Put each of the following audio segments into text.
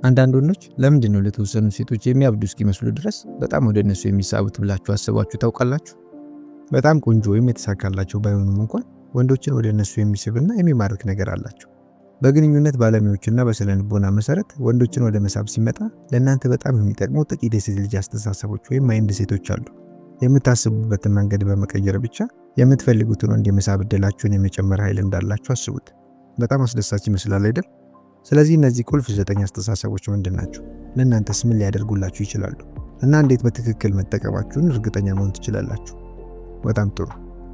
አንዳንድ ወንዶች ለምንድነው ለተወሰኑ ሴቶች የሚያብዱ እስኪመስሉ ድረስ በጣም ወደ እነሱ የሚሳቡት ብላችሁ አስባችሁ ታውቃላችሁ? በጣም ቆንጆ ወይም የተሳካላቸው ባይሆኑም እንኳን ወንዶችን ወደ እነሱ የሚስብና የሚማርክ ነገር አላቸው። በግንኙነት ባለሙያዎችና በስነ ልቦና መሰረት ወንዶችን ወደ መሳብ ሲመጣ ለእናንተ በጣም የሚጠቅሙ ጥቂት የሴት ልጅ አስተሳሰቦች ወይም ማይንድ ሴቶች አሉ። የምታስቡበትን መንገድ በመቀየር ብቻ የምትፈልጉትን ወንድ የመሳብ እድላችሁን የመጨመር ኃይል እንዳላችሁ አስቡት። በጣም አስደሳች ይመስላል አይደል? ስለዚህ እነዚህ ቁልፍ 9 አስተሳሰቦች ምንድናቸው? ለእናንተስ ምን ሊያደርጉላችሁ ይችላሉ? እና እንዴት በትክክል መጠቀማችሁን እርግጠኛ መሆን ትችላላችሁ? በጣም ጥሩ።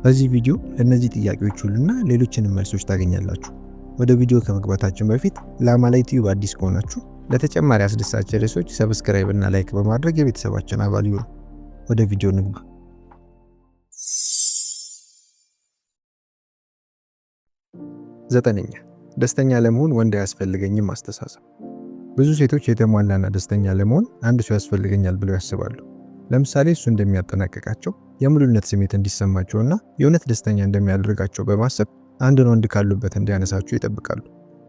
በዚህ ቪዲዮ ለእነዚህ ጥያቄዎች ሁሉና ሌሎችንም መልሶች ታገኛላችሁ። ወደ ቪዲዮ ከመግባታችን በፊት ለአማላይ ቲዩብ አዲስ ከሆናችሁ ለተጨማሪ አስደሳች ርዕሶች ሰብስክራይብ እና ላይክ በማድረግ የቤተሰባችን አባል ይሁኑ። ወደ ቪዲዮ እንግባ። 9ኛ ደስተኛ ለመሆን ወንድ አያስፈልገኝም አስተሳሰብ። ብዙ ሴቶች የተሟላና ደስተኛ ለመሆን አንድ ሰው ያስፈልገኛል ብለው ያስባሉ። ለምሳሌ እሱ እንደሚያጠናቅቃቸው የሙሉነት ስሜት እንዲሰማቸውና የእውነት ደስተኛ እንደሚያደርጋቸው በማሰብ አንድን ወንድ ካሉበት እንዲያነሳቸው ይጠብቃሉ።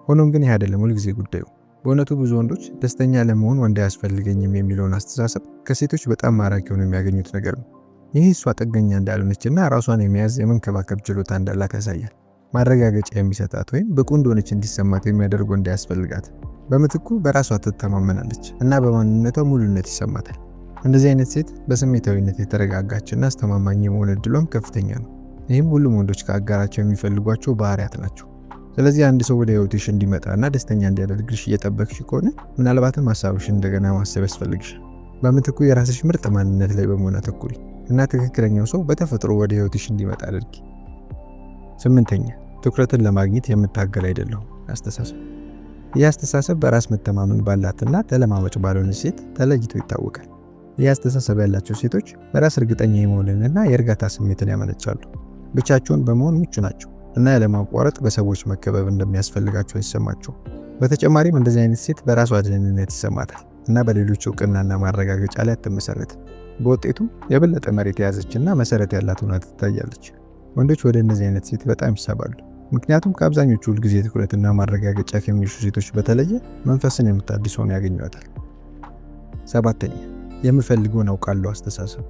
ሆኖም ግን ይህ አይደለም ሁልጊዜ ጉዳዩ። በእውነቱ ብዙ ወንዶች ደስተኛ ለመሆን ወንድ አያስፈልገኝም የሚለውን አስተሳሰብ ከሴቶች በጣም ማራኪ ሆኖ የሚያገኙት ነገር ነው። ይህ እሷ ጥገኛ እንዳልሆነችና ራሷን የመያዝ የመንከባከብ ችሎታ እንዳላት ያሳያል። ማረጋገጫ የሚሰጣት ወይም ብቁ እንደሆነች እንዲሰማት የሚያደርግ ወንድ ያስፈልጋት። በምትኩ በራሷ ትተማመናለች እና በማንነቷ ሙሉነት ይሰማታል። እንደዚህ አይነት ሴት በስሜታዊነት የተረጋጋችና አስተማማኝ የመሆን እድሏም ከፍተኛ ነው። ይህም ሁሉም ወንዶች ከአጋራቸው የሚፈልጓቸው ባህሪያት ናቸው። ስለዚህ አንድ ሰው ወደ ህይወትሽ እንዲመጣና ደስተኛ እንዲያደርግሽ እየጠበቅሽ ከሆነ ምናልባትም ሀሳብሽን እንደገና ማሰብ ያስፈልግሻል። በምትኩ የራስሽ ምርጥ ማንነት ላይ በመሆን አተኩሪ እና ትክክለኛው ሰው በተፈጥሮ ወደ ህይወትሽ እንዲመጣ አድርጊ። 8ኛ ትኩረትን ለማግኘት የምታገል አይደለሁም አስተሳሰብ። ይህ አስተሳሰብ በራስ መተማመን ባላትና ተለማመጭ ባልሆነች ሴት ተለይቶ ይታወቃል። ይህ አስተሳሰብ ያላቸው ሴቶች በራስ እርግጠኛ የመሆንንና የእርጋታ ስሜትን ያመነጫሉ። ብቻቸውን በመሆን ምቹ ናቸው እና ያለማቋረጥ በሰዎች መከበብ እንደሚያስፈልጋቸው ይሰማቸው። በተጨማሪም እንደዚህ አይነት ሴት በራሷ ደህንነት ይሰማታል እና በሌሎች እውቅናና ማረጋገጫ ላይ አትመሰረትም። በውጤቱ የበለጠ መሬት የያዘችና መሰረት ያላት ሆና ትታያለች። ወንዶች ወደ እነዚህ አይነት ሴት በጣም ይሳባሉ፣ ምክንያቱም ከአብዛኞቹ ሁልጊዜ ትኩረትና ማረጋገጫ ከሚሹ ሴቶች በተለየ መንፈስን የምታድስ ሆኖ ያገኟታል። 7ኛ የምፈልገውን አውቃለሁ አስተሳሰብ።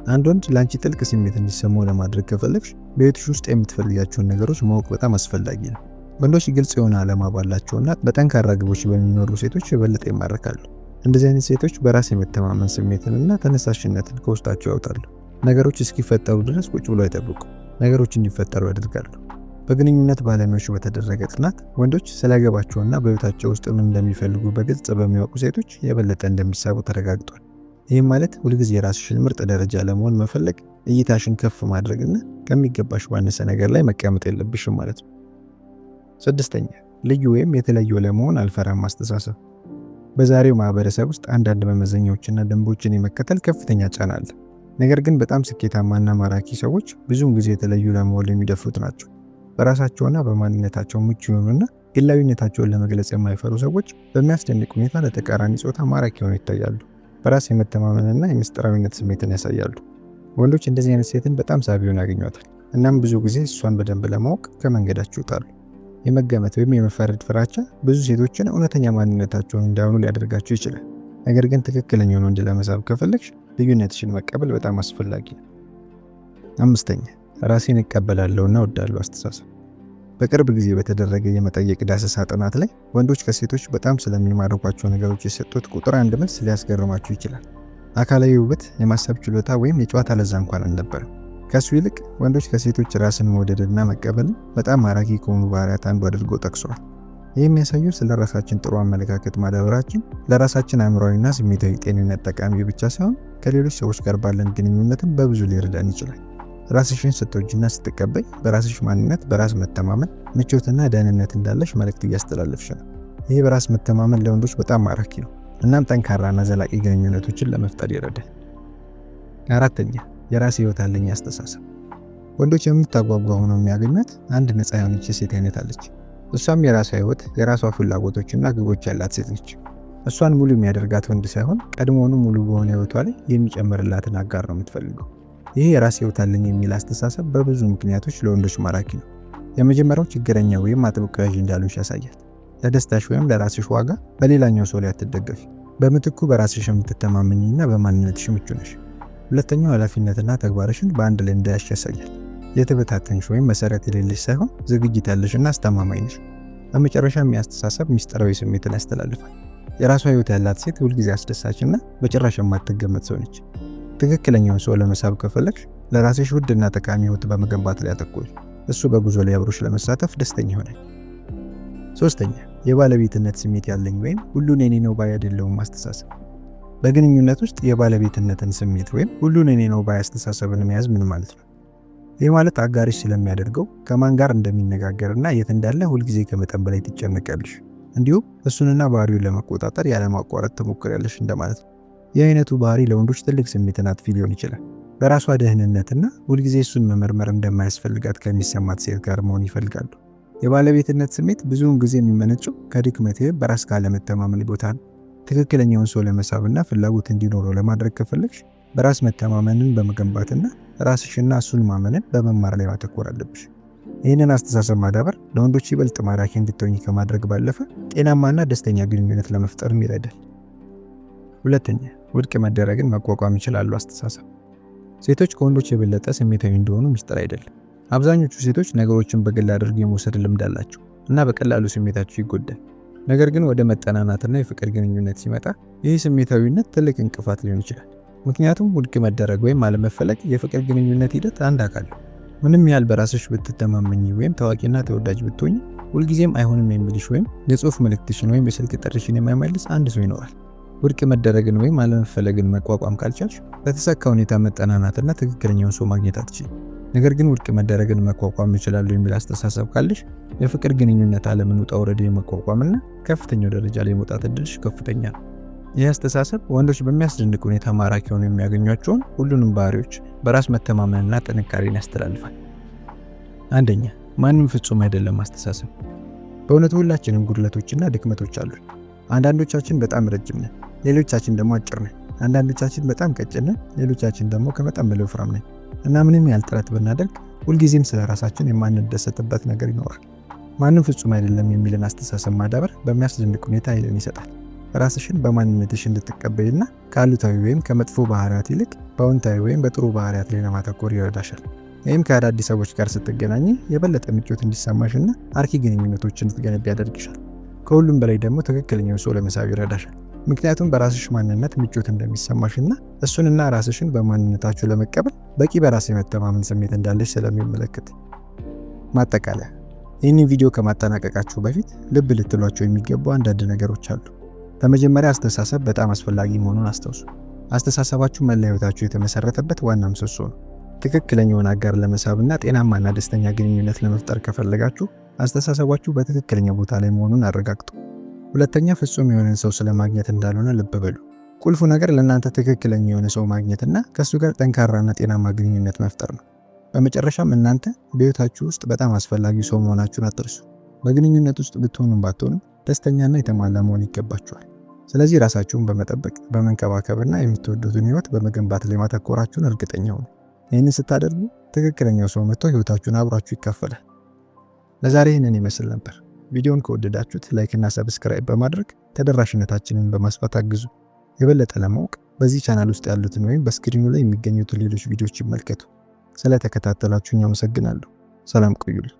አንድ ወንድ ለአንቺ ጥልቅ ስሜት እንዲሰማው ለማድረግ ከፈለግሽ በህይወትሽ ውስጥ የምትፈልጊያቸውን ነገሮች ማወቅ በጣም አስፈላጊ ነው። ወንዶች ግልጽ የሆነ ዓላማ ባላቸውና በጠንካራ ግቦች በሚኖሩ ሴቶች የበለጠ ይማረካሉ። እንደዚህ አይነት ሴቶች በራስ የመተማመን ስሜትንና ተነሳሽነትን ከውስጣቸው ያወጣሉ። ነገሮች እስኪፈጠሩ ድረስ ቁጭ ብሎ አይጠብቁ፣ ነገሮች እንዲፈጠሩ ያደርጋሉ። በግንኙነት ባለሙያዎች በተደረገ ጥናት ወንዶች ስለገባቸውና በህይወታቸው ውስጥ ምን እንደሚፈልጉ በግልጽ በሚያውቁ ሴቶች የበለጠ እንደሚሳቡ ተረጋግጧል። ይህም ማለት ሁልጊዜ የራስሽን ምርጥ ደረጃ ለመሆን መፈለግ፣ እይታሽን ከፍ ማድረግና ከሚገባሽ ባነሰ ነገር ላይ መቀመጥ የለብሽም ማለት ነው። 6ኛ ልዩ ወይም የተለየ ለመሆን አልፈራም አስተሳሰብ። በዛሬው ማህበረሰብ ውስጥ አንዳንድ መመዘኛዎችና ደንቦችን የመከተል ከፍተኛ ጫና አለ። ነገር ግን በጣም ስኬታማና ማራኪ ሰዎች ብዙውን ጊዜ የተለዩ ለመሆን የሚደፍሩት ናቸው። በራሳቸውና በማንነታቸው ምቹ የሆኑና ግላዊነታቸውን ለመግለጽ የማይፈሩ ሰዎች በሚያስደንቅ ሁኔታ ለተቃራኒ ጾታ ማራኪ ሆነው ይታያሉ። በራስ የመተማመንና የምስጢራዊነት ስሜትን ያሳያሉ። ወንዶች እንደዚህ አይነት ሴትን በጣም ሳቢውን ያገኟታል። እናም ብዙ ጊዜ እሷን በደንብ ለማወቅ ከመንገዳቸው ይወጣሉ። የመገመት ወይም የመፈረድ ፍራቻ ብዙ ሴቶችን እውነተኛ ማንነታቸውን እንዳያውኑ ሊያደርጋቸው ይችላል። ነገር ግን ትክክለኛውን ወንድ ለመሳብ ከፈለግሽ ልዩነትሽን መቀበል በጣም አስፈላጊ ነው። 5ኛ ራሴን እቀበላለሁና እወዳለሁ አስተሳሰብ። በቅርብ ጊዜ በተደረገ የመጠየቅ ዳሰሳ ጥናት ላይ ወንዶች ከሴቶች በጣም ስለሚማርኳቸው ነገሮች የሰጡት ቁጥር 1 መልስ ሊያስገርማቸው ይችላል። አካላዊ ውበት፣ የማሰብ ችሎታ ወይም የጨዋታ ለዛ እንኳን አልነበረም። ከሱ ይልቅ ወንዶች ከሴቶች ራስን መውደድና መቀበልን በጣም ማራኪ ከሆኑ ባህሪያት አንዱ አድርገው ጠቅሰዋል። ይህ የሚያሳየው ስለ ራሳችን ጥሩ አመለካከት ማዳበራችን ለራሳችን አእምሯዊና ስሜታዊ ጤንነት ጠቃሚ ብቻ ሳይሆን ከሌሎች ሰዎች ጋር ባለን ግንኙነትም በብዙ ሊረዳን ይችላል። ራስሽን ስትወጂና ስትቀበይ በራስሽ ማንነት፣ በራስ መተማመን፣ ምቾትና ደህንነት እንዳለሽ መልእክት እያስተላለፍሽ ነው። ይህ በራስ መተማመን ለወንዶች በጣም ማራኪ ነው፣ እናም ጠንካራና ዘላቂ ግንኙነቶችን ለመፍጠር ይረዳል። 4ኛ የራስ ህይወት አለኝ አስተሳሰብ። ወንዶች የምታጓጓ ሆነው የሚያገኟት አንድ ነፃ የሆነች ሴት አይነት አለች። እሷም የራሷ ህይወት፣ የራሷ ፍላጎቶችና ግቦች ያላት ሴት ነች። እሷን ሙሉ የሚያደርጋት ወንድ ሳይሆን ቀድሞውኑ ሙሉ በሆነ ህይወቷ ላይ የሚጨምርላትን አጋር ነው የምትፈልገው። ይህ የራስ ህይወት አለኝ የሚል አስተሳሰብ በብዙ ምክንያቶች ለወንዶች ማራኪ ነው። የመጀመሪያው ችግረኛ ወይም አጥብቆ ያዥ እንዳልሆንሽ ያሳያል። ለደስታሽ ወይም ለራስሽ ዋጋ በሌላኛው ሰው ላይ አትደገፊ። በምትኩ በራስሽ የምትተማመኝና በማንነትሽ ምቹ ነሽ። ሁለተኛው ኃላፊነትና ተግባርሽን በአንድ ላይ እንዳያሽ ያሳያል። የተበታተንሽ ወይም መሰረት የሌለሽ ሳይሆን ዝግጅት ያለሽና አስተማማኝ ነሽ። በመጨረሻም የአስተሳሰብ ሚስጥራዊ ስሜትን ያስተላልፋል። የራሷ ህይወት ያላት ሴት ሁልጊዜ አስደሳችና በጭራሽ የማትገመት ሰው ነች። ትክክለኛውን ሰው ለመሳብ ከፈለግሽ ለራስሽ ውድና ጠቃሚ ህይወት በመገንባት ላይ አተኩሪ። እሱ በጉዞ ላይ አብሮሽ ለመሳተፍ ደስተኛ ይሆናል። ሶስተኛ የባለቤትነት ስሜት ያለኝ ወይም ሁሉን የኔ ነው ባይ አይደለሁም አስተሳሰብ። በግንኙነት ውስጥ የባለቤትነትን ስሜት ወይም ሁሉን የኔ ነው ባይ አስተሳሰብን መያዝ ምን ማለት ነው? ይህ ማለት አጋርሽ ስለሚያደርገው ከማን ጋር እንደሚነጋገርና የት እንዳለ ሁልጊዜ ከመጠን በላይ ትጨነቂያለሽ። እንዲሁም እሱንና ባህሪውን ለመቆጣጠር ያለማቋረጥ ትሞክሪያለሽ እንደማለት ነው። ይህ አይነቱ ባህሪ ለወንዶች ትልቅ ስሜትን አጥፊ ሊሆን ይችላል። በራሷ ደህንነትና ሁልጊዜ እሱን መመርመር እንደማያስፈልጋት ከሚሰማት ሴት ጋር መሆን ይፈልጋሉ። የባለቤትነት ስሜት ብዙውን ጊዜ የሚመነጨው ከድክመት ወይም በራስ ካለመተማመን ቦታ ነው። ትክክለኛውን ሰው ለመሳብና ፍላጎት እንዲኖረው ለማድረግ ከፈለግሽ በራስ መተማመንን በመገንባትና ራስሽና እሱን ማመንን በመማር ላይ ማተኮር አለብሽ። ይህንን አስተሳሰብ ማዳበር ለወንዶች ይበልጥ ማራኪ እንድትሆኚ ከማድረግ ባለፈ ጤናማና ደስተኛ ግንኙነት ለመፍጠርም ይረዳል። ሁለተኛ ውድቅ መደረግን መቋቋም ይችላሉ አስተሳሰብ። ሴቶች ከወንዶች የበለጠ ስሜታዊ እንደሆኑ ሚስጥር አይደለም። አብዛኞቹ ሴቶች ነገሮችን በግል አድርገው የመውሰድ ልምድ አላቸው እና በቀላሉ ስሜታቸው ይጎዳል። ነገር ግን ወደ መጠናናትና የፍቅር ግንኙነት ሲመጣ ይህ ስሜታዊነት ትልቅ እንቅፋት ሊሆን ይችላል። ምክንያቱም ውድቅ መደረግ ወይም አለመፈለግ የፍቅር ግንኙነት ሂደት አንድ አካል ነው። ምንም ያህል በራስሽ ብትተማመኝ ወይም ታዋቂና ተወዳጅ ብትሆኝ ሁልጊዜም አይሆንም የሚልሽ ወይም የጽሁፍ መልእክትሽን ወይም የስልክ ጥሪሽን የማይመልስ አንድ ሰው ይኖራል። ውድቅ መደረግን ወይም አለመፈለግን መቋቋም ካልቻልሽ በተሳካ ሁኔታ መጠናናትና ትክክለኛውን ሰው ማግኘት አትችልም። ነገር ግን ውድቅ መደረግን መቋቋም ይችላሉ የሚል አስተሳሰብ ካለሽ የፍቅር ግንኙነት ዓለምን ውጣ ውረድ የመቋቋምና ከፍተኛው ደረጃ ላይ መውጣት እድልሽ ከፍተኛ ነው። ይህ አስተሳሰብ ወንዶች በሚያስደንቅ ሁኔታ ማራኪ ሆነው የሚያገኟቸውን ሁሉንም ባህሪዎች በራስ መተማመንና ጥንካሬን ያስተላልፋል። አንደኛ ማንም ፍጹም አይደለም አስተሳሰብ። በእውነቱ ሁላችንም ጉድለቶችና ድክመቶች አሉን። አንዳንዶቻችን በጣም ረጅም ነን፣ ሌሎቻችን ደግሞ አጭር ነን። አንዳንዶቻችን በጣም ቀጭን ነን፣ ሌሎቻችን ደግሞ ከመጠን በላይ ወፍራም ነን። እና ምንም ያህል ጥረት ብናደርግ ሁልጊዜም ስለ ራሳችን የማንደሰትበት ነገር ይኖራል። ማንም ፍጹም አይደለም የሚልን አስተሳሰብ ማዳበር በሚያስደንቅ ሁኔታ ኃይልን ይሰጣል። ራስሽን በማንነትሽ እንድትቀበይና ከአሉታዊ ወይም ከመጥፎ ባህሪያት ይልቅ በአዎንታዊ ወይም በጥሩ ባህሪያት ላይ ለማተኮር ይረዳሻል። ወይም ከአዳዲስ ሰዎች ጋር ስትገናኝ የበለጠ ምቾት እንዲሰማሽና አርኪ ግንኙነቶችን እንድትገነቢ ያደርግሻል። ከሁሉም በላይ ደግሞ ትክክለኛው ሰው ለመሳብ ይረዳሻል። ምክንያቱም በራስሽ ማንነት ምቾት እንደሚሰማሽና እሱንና ራስሽን በማንነታችሁ ለመቀበል በቂ በራስ የመተማመን ስሜት እንዳለሽ ስለሚመለከት። ማጠቃለያ፣ ይህንን ቪዲዮ ከማጠናቀቃችሁ በፊት ልብ ልትሏቸው የሚገቡ አንዳንድ ነገሮች አሉ። በመጀመሪያ አስተሳሰብ በጣም አስፈላጊ መሆኑን አስታውሱ። አስተሳሰባችሁ መላ ህይወታችሁ የተመሰረተበት ዋና ምሰሶ ነው። ትክክለኛውን አጋር ለመሳብና ጤናማና ደስተኛ ግንኙነት ለመፍጠር ከፈለጋችሁ አስተሳሰባችሁ በትክክለኛ ቦታ ላይ መሆኑን አረጋግጡ። ሁለተኛ ፍጹም የሆነን ሰው ስለማግኘት እንዳልሆነ ልብ በሉ። ቁልፉ ነገር ለእናንተ ትክክለኛ የሆነ ሰው ማግኘትና ከእሱ ጋር ጠንካራና ጤናማ ግንኙነት መፍጠር ነው። በመጨረሻም እናንተ በህይወታችሁ ውስጥ በጣም አስፈላጊ ሰው መሆናችሁን አትርሱ። በግንኙነት ውስጥ ብትሆኑም ባትሆኑም ደስተኛና የተሟላ መሆን ይገባችኋል። ስለዚህ ራሳችሁን በመጠበቅ በመንከባከብና የምትወዱትን ህይወት በመገንባት ላይ ማተኮራችሁን እርግጠኛ ሁኑ። ይህንን ስታደርጉ ትክክለኛው ሰው መጥቶ ህይወታችሁን አብሯችሁ ይካፈላል። ለዛሬ ይህንን ይመስል ነበር። ቪዲዮን ከወደዳችሁት ላይክ እና ሰብስክራይብ በማድረግ ተደራሽነታችንን በማስፋት አግዙ። የበለጠ ለማወቅ በዚህ ቻናል ውስጥ ያሉትን ወይም በስክሪኑ ላይ የሚገኙትን ሌሎች ቪዲዮዎች ይመልከቱ። ስለተከታተላችሁኝ አመሰግናለሁ። ሰላም ቆዩልኝ።